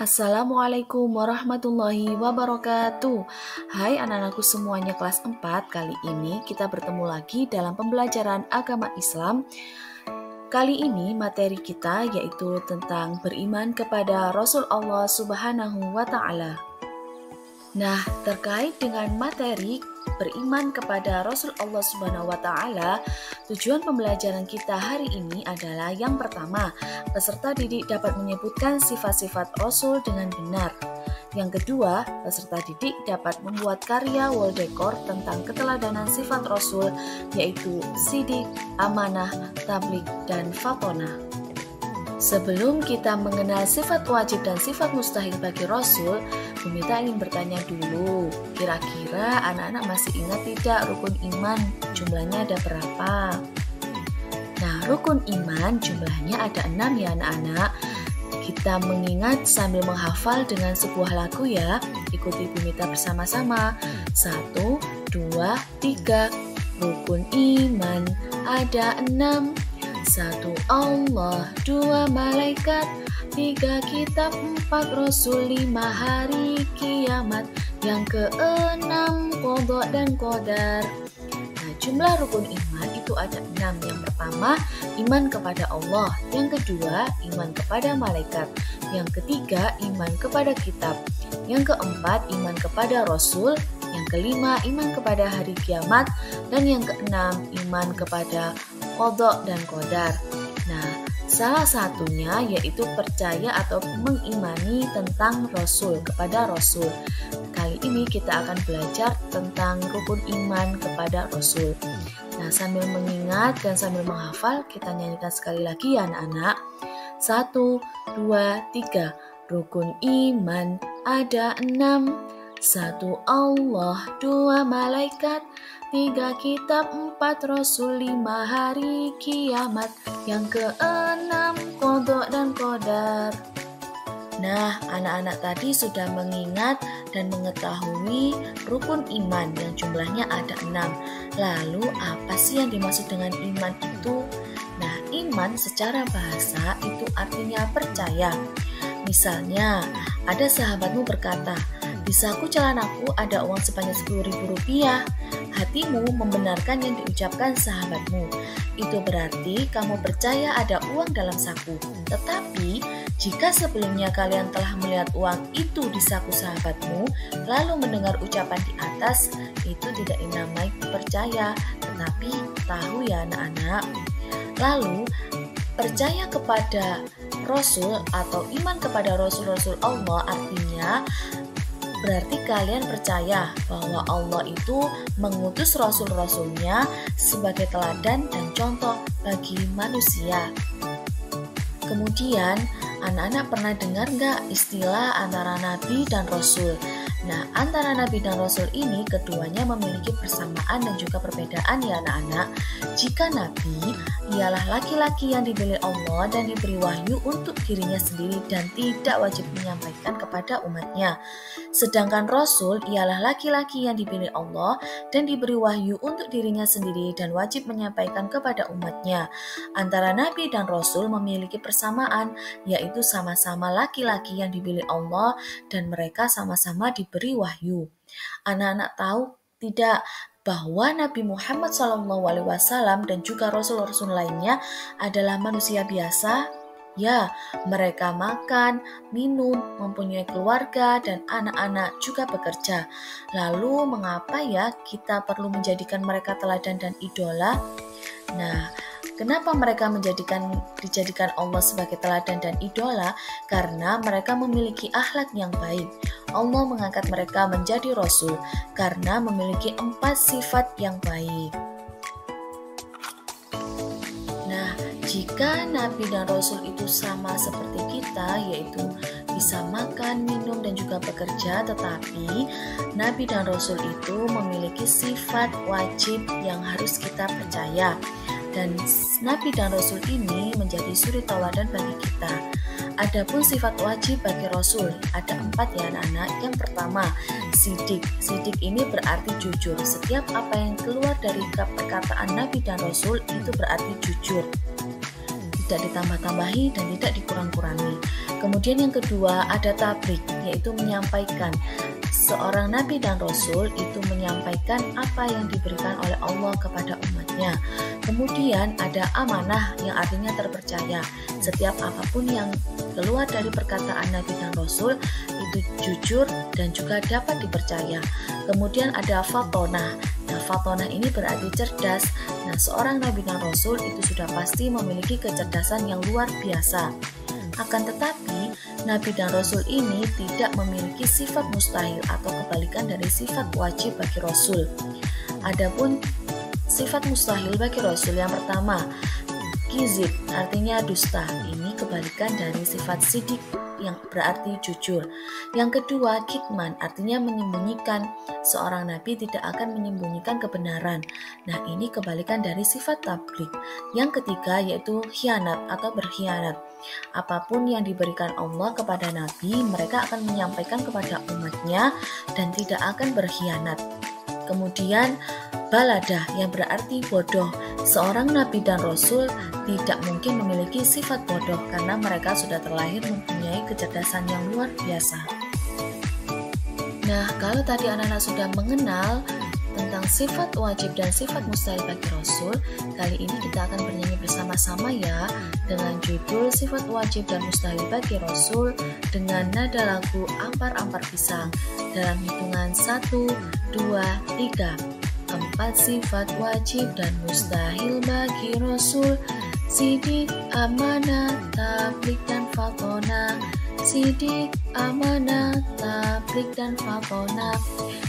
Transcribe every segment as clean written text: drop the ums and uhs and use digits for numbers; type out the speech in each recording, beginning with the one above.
Assalamualaikum warahmatullahi wabarakatuh. Hai anak-anakku semuanya kelas 4. Kali ini kita bertemu lagi dalam pembelajaran agama Islam. Kali ini materi kita yaitu tentang beriman kepada Rasul Allah Subhanahu wa Ta'ala. Nah, terkait dengan materi beriman kepada Rasul Allah Subhanahu wa Ta'ala, tujuan pembelajaran kita hari ini adalah yang pertama, peserta didik dapat menyebutkan sifat-sifat Rasul dengan benar. Yang kedua, peserta didik dapat membuat karya wall decor tentang keteladanan sifat Rasul, yaitu sidik, amanah, tabligh, dan fatonah. Sebelum kita mengenal sifat wajib dan sifat mustahil bagi Rasul, Bumita ingin bertanya dulu, kira-kira anak-anak masih ingat tidak rukun iman jumlahnya ada berapa? Nah, rukun iman jumlahnya ada 6 ya anak-anak. Kita mengingat sambil menghafal dengan sebuah lagu ya. Ikuti Bumita bersama-sama. 1, 2, 3. Rukun iman ada 6. 1 Allah, 2 malaikat, 3 kitab, 4 rasul, 5 hari kiamat, yang keenam qadha dan qadar. Nah, jumlah rukun iman itu ada 6. Yang pertama, iman kepada Allah. Yang kedua, iman kepada malaikat. Yang ketiga, iman kepada kitab. Yang keempat, iman kepada rasul. Yang kelima, iman kepada hari kiamat. Dan yang keenam, iman kepada qadha dan qadar. Nah, salah satunya yaitu percaya atau mengimani tentang Rasul, kepada Rasul. Kali ini kita akan belajar tentang rukun iman kepada Rasul. Nah, sambil mengingat dan sambil menghafal, kita nyanyikan sekali lagi ya anak-anak. 1, 2, 3. Rukun iman ada 6. 1 Allah, 2 malaikat, 3 kitab, 4 rasul, 5 hari kiamat, yang keenam qadha dan qadar. Nah, anak-anak tadi sudah mengingat dan mengetahui rukun iman yang jumlahnya ada 6. Lalu apa sih yang dimaksud dengan iman itu? Nah, iman secara bahasa itu artinya percaya. Misalnya, ada sahabatmu berkata, "Di saku celanaku ada uang sebanyak 10.000 rupiah." Hatimu membenarkan yang diucapkan sahabatmu. Itu berarti kamu percaya ada uang dalam saku. Tetapi, jika sebelumnya kalian telah melihat uang itu di saku sahabatmu, lalu mendengar ucapan di atas, itu tidak dinamai percaya, tetapi tahu ya anak-anak. Lalu, percaya kepada Rasul atau iman kepada Rasul-Rasul Allah artinya berarti kalian percaya bahwa Allah itu mengutus Rasul-Rasulnya sebagai teladan dan contoh bagi manusia. Kemudian, anak-anak pernah dengar nggak istilah antara Nabi dan Rasul? Nah, antara Nabi dan Rasul ini keduanya memiliki persamaan dan juga perbedaan ya anak-anak. Jika Nabi ialah laki-laki yang dipilih Allah dan diberi wahyu untuk dirinya sendiri dan tidak wajib menyampaikan kepada umatnya. Sedangkan Rasul ialah laki-laki yang dipilih Allah dan diberi wahyu untuk dirinya sendiri dan wajib menyampaikan kepada umatnya. Antara Nabi dan Rasul memiliki persamaan, yaitu sama-sama laki-laki yang dipilih Allah dan mereka sama-sama diberi wahyu. Anak-anak tahu tidak bahwa Nabi Muhammad SAW dan juga Rasul-Rasul lainnya adalah manusia biasa? Ya, mereka makan, minum, mempunyai keluarga, dan anak-anak juga bekerja. Lalu, mengapa ya kita perlu menjadikan mereka teladan dan idola? Nah, kenapa mereka dijadikan Allah sebagai teladan dan idola? Karena mereka memiliki akhlak yang baik. Allah mengangkat mereka menjadi Rasul karena memiliki 4 sifat yang baik. Nah, jika Nabi dan Rasul itu sama seperti kita, yaitu bisa makan, minum, dan juga bekerja, tetapi Nabi dan Rasul itu memiliki sifat wajib yang harus kita percaya. Dan Nabi dan Rasul ini menjadi suri tauladan bagi kita. Adapun sifat wajib bagi Rasul ada 4 ya anak-anak. Yang pertama, sidik. Sidik ini berarti jujur. Setiap apa yang keluar dari perkataan Nabi dan Rasul itu berarti jujur. tidak ditambah-tambahi dan tidak dikurang-kurangi. Kemudian yang kedua ada tabligh, yaitu menyampaikan. Seorang nabi dan rasul itu menyampaikan apa yang diberikan oleh Allah kepada umatnya. Kemudian ada amanah yang artinya terpercaya. Setiap apapun yang keluar dari perkataan nabi dan rasul itu jujur dan juga dapat dipercaya. Kemudian ada fatonah. Nah, fatonah ini berarti cerdas. Nah, seorang nabi dan rasul itu sudah pasti memiliki kecerdasan yang luar biasa. Akan tetapi, nabi dan rasul ini tidak memiliki sifat mustahil atau kebalikan dari sifat wajib bagi rasul. Adapun sifat mustahil bagi rasul yang pertama, kizib artinya dusta. Ini kebalikan dari sifat sidik yang berarti jujur. Yang kedua, kitman artinya menyembunyikan. Seorang nabi tidak akan menyembunyikan kebenaran. Nah, ini kebalikan dari sifat tabligh. Yang ketiga yaitu khianat atau berkhianat. Apapun yang diberikan Allah kepada nabi, mereka akan menyampaikan kepada umatnya dan tidak akan berkhianat. Kemudian baladah yang berarti bodoh. Seorang nabi dan rasul tidak mungkin memiliki sifat bodoh karena mereka sudah terlahir mempunyai kecerdasan yang luar biasa. Nah, kalau tadi anak-anak sudah mengenal tentang sifat wajib dan sifat mustahil bagi rasul, kali ini kita akan bernyanyi bersama-sama ya dengan judul sifat wajib dan mustahil bagi rasul dengan nada lagu Ampar-Ampar Pisang dalam hitungan 1, 2, 3. 4 sifat wajib dan mustahil bagi rasul: sidik, amanah, tabligh dan fatonah. Sidik, amanah, tabligh dan fatonah.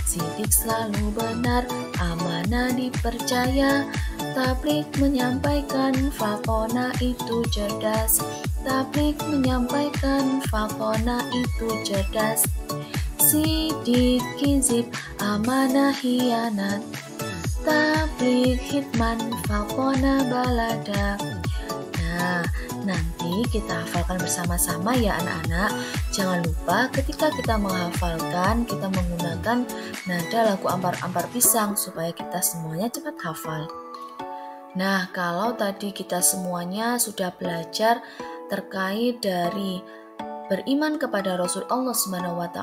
Sidik selalu benar, amanah dipercaya. Tabligh menyampaikan, fatonah itu cerdas. Tabligh menyampaikan, fatonah itu cerdas. Sidik, kizib, amanah, hianat. Tabligh, hitman, fatonah, balada. Nah, nanti kita hafalkan bersama-sama ya anak-anak. Jangan lupa ketika kita menghafalkan, kita menggunakan nada lagu Ampar-Ampar Pisang supaya kita semuanya cepat hafal. Nah, kalau tadi kita semuanya sudah belajar terkait dari beriman kepada Rasul Allah SWT,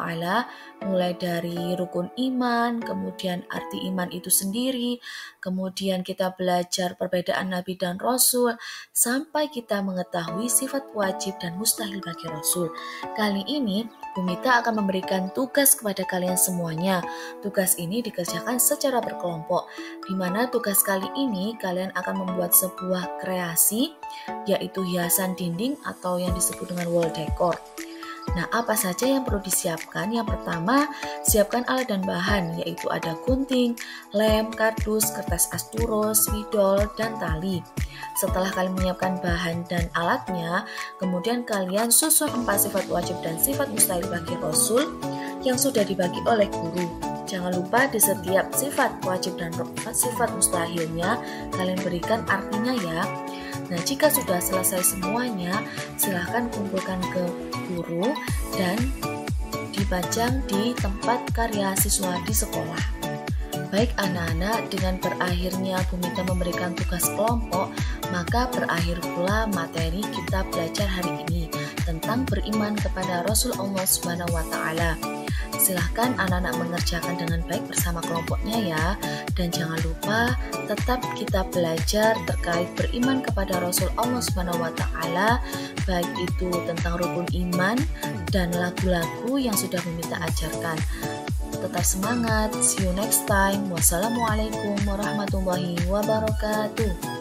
mulai dari rukun iman, kemudian arti iman itu sendiri, kemudian kita belajar perbedaan Nabi dan Rasul, sampai kita mengetahui sifat wajib dan mustahil bagi Rasul. Kali ini, Bu Mita akan memberikan tugas kepada kalian semuanya. Tugas ini dikerjakan secara berkelompok, di mana tugas kali ini kalian akan membuat sebuah kreasi, yaitu hiasan dinding atau yang disebut dengan wall decor. Nah, apa saja yang perlu disiapkan? Yang pertama, siapkan alat dan bahan, yaitu ada gunting, lem, kardus, kertas asturo, spidol, dan tali. Setelah kalian menyiapkan bahan dan alatnya, kemudian kalian susun 4 sifat wajib dan sifat mustahil bagi Rasul yang sudah dibagi oleh guru. Jangan lupa di setiap sifat wajib dan sifat mustahilnya kalian berikan artinya ya. Nah, jika sudah selesai semuanya, silahkan kumpulkan ke guru dan dipajang di tempat karya siswa di sekolah. Baik anak-anak, dengan berakhirnya Bu Mita memberikan tugas kelompok, maka berakhir pula materi kita belajar hari ini tentang beriman kepada Rasul Allah SWT. Silahkan anak-anak mengerjakan dengan baik bersama kelompoknya ya. Dan jangan lupa tetap kita belajar terkait beriman kepada Rasul Allah SWT, baik itu tentang rukun iman dan lagu-lagu yang sudah Bu Mita ajarkan. Tetap semangat, see you next time. Wassalamualaikum warahmatullahi wabarakatuh.